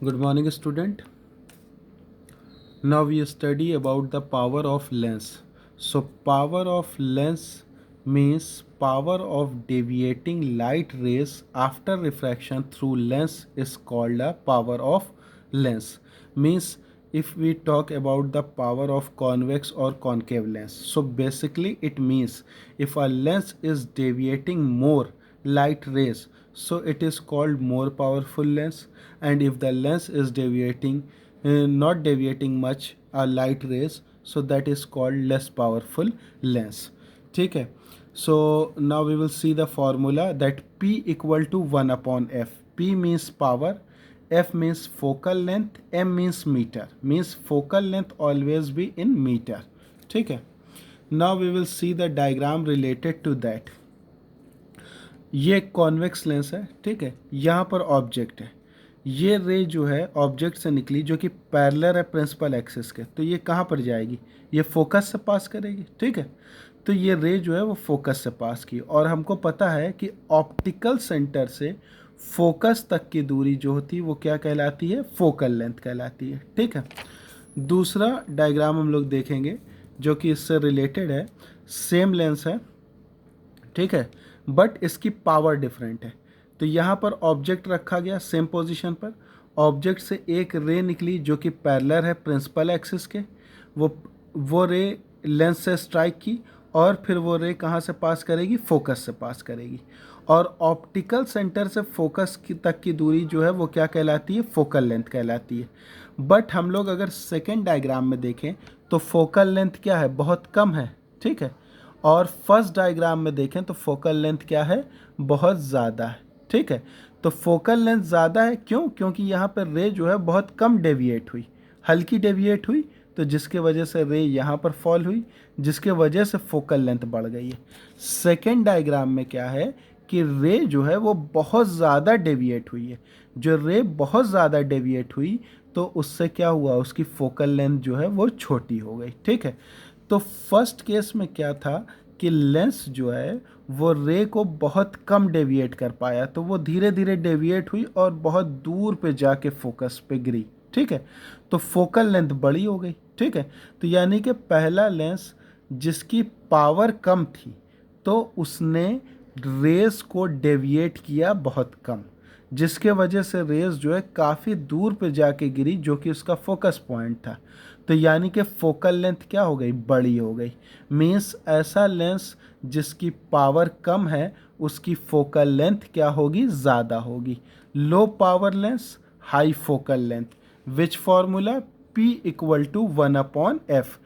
Good morning, student. Now we study about the power of lens. So power of lens means power of deviating light rays after refraction through lens is called a power of lens. Means if we talk about the power of convex or concave lens. So basically it means if a lens is deviating more light rays, so it is called more powerful lens, and if the lens is deviating not deviating much light rays, so that is called less powerful lens. ठीक है. So now we will see the formula that P equal to 1 upon F. P means power, F means focal length, M means meter. Means focal length always be in meter. ठीक है. Now we will see the diagram related to that. ये convex lens है. ठीक है. यहाँ पर object है. ये रे जो है ऑब्जेक्ट से निकली जो कि पैरेलल है प्रिंसिपल एक्सिस के, तो ये कहाँ पर जाएगी? ये फोकस से पास करेगी. ठीक है. तो ये रे जो है वो फोकस से पास की, और हमको पता है कि ऑप्टिकल सेंटर से फोकस तक की दूरी जो होती है वो क्या कहलाती है? फोकल लेंथ कहलाती है. ठीक है. दूसरा डायग्राम हम लोग देखेंगे जो कि इससे रिलेटेड है. सेम लेंस है. ठीक है. बट इसकी पावर डिफरेंट है. तो यहाँ पर ऑब्जेक्ट रखा गया सेम पोजीशन पर. ऑब्जेक्ट से एक रे निकली जो कि पैरेलल है प्रिंसिपल एक्सिस के. वो रे लेंस से स्ट्राइक की, और फिर वो रे कहाँ से पास करेगी? फोकस से पास करेगी. और ऑप्टिकल सेंटर से फोकस तक की दूरी जो है वो क्या कहलाती है? फोकल लेंथ कहलाती है. बट हम लोग अगर सेकेंड डायग्राम में देखें तो फोकल लेंथ क्या है? बहुत कम है. ठीक है. और फर्स्ट डायग्राम में देखें तो फोकल लेंथ क्या है? बहुत ज़्यादा है. ठीक है. तो फोकल लेंथ ज़्यादा है. क्यों? क्योंकि यहाँ पर रे जो है बहुत कम डेविएट हुई, हल्की डेविएट हुई, तो जिसके वजह से रे यहाँ पर फॉल हुई, जिसके वजह से फोकल लेंथ बढ़ गई है. सेकेंड डायग्राम में क्या है कि रे जो है वो बहुत ज़्यादा डेविएट हुई है. जो रे बहुत ज़्यादा डेविएट हुई तो उससे क्या हुआ? उसकी फोकल लेंथ जो है वो छोटी हो गई. ठीक है. तो फर्स्ट केस में क्या था कि लेंस जो है वो रे को बहुत कम डेविएट कर पाया, तो वो धीरे धीरे डेविएट हुई और बहुत दूर पे जाके फोकस पे गिरी. ठीक है. तो फोकल लेंथ बड़ी हो गई. ठीक है. तो यानी कि पहला लेंस जिसकी पावर कम थी तो उसने रेस को डेविएट किया बहुत कम, जिसके वजह से रेस जो है काफ़ी दूर पे जाके गिरी जो कि उसका फोकस पॉइंट था. तो यानी कि फोकल लेंथ क्या हो गई? बड़ी हो गई. मीन्स ऐसा लेंस जिसकी पावर कम है उसकी फोकल लेंथ क्या होगी? ज़्यादा होगी. Low power lens, high focal length. Which formula? P equal to 1 upon F.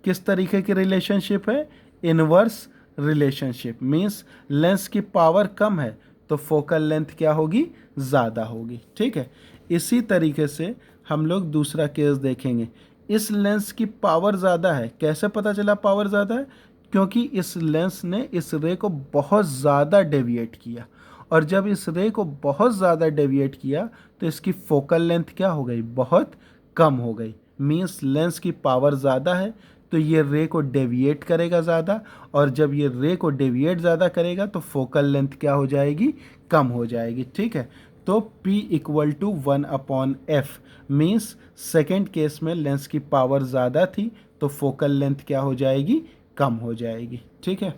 किस तरीके की रिलेशनशिप है? Inverse relationship. मीन्स लेंस की पावर कम है तो फोकल लेंथ क्या होगी? ज़्यादा होगी. ठीक है. इसी तरीके से हम लोग दूसरा केस देखेंगे. इस लेंस की पावर ज़्यादा है. कैसे पता चला पावर ज़्यादा है? क्योंकि इस लेंस ने इस रे को बहुत ज़्यादा डेविएट किया, और जब इस रे को बहुत ज़्यादा डेविएट किया तो इसकी फोकल लेंथ क्या हो गई? बहुत कम हो गई. मीन्स लेंस की पावर ज़्यादा है तो ये रे को डेविएट करेगा ज़्यादा, और जब ये रे को डेविएट ज़्यादा करेगा तो फोकल लेंथ क्या हो जाएगी? कम हो जाएगी. ठीक है. तो P equal to 1 upon F. Means second case में लेंस की पावर ज़्यादा थी तो फोकल लेंथ क्या हो जाएगी? कम हो जाएगी. ठीक है.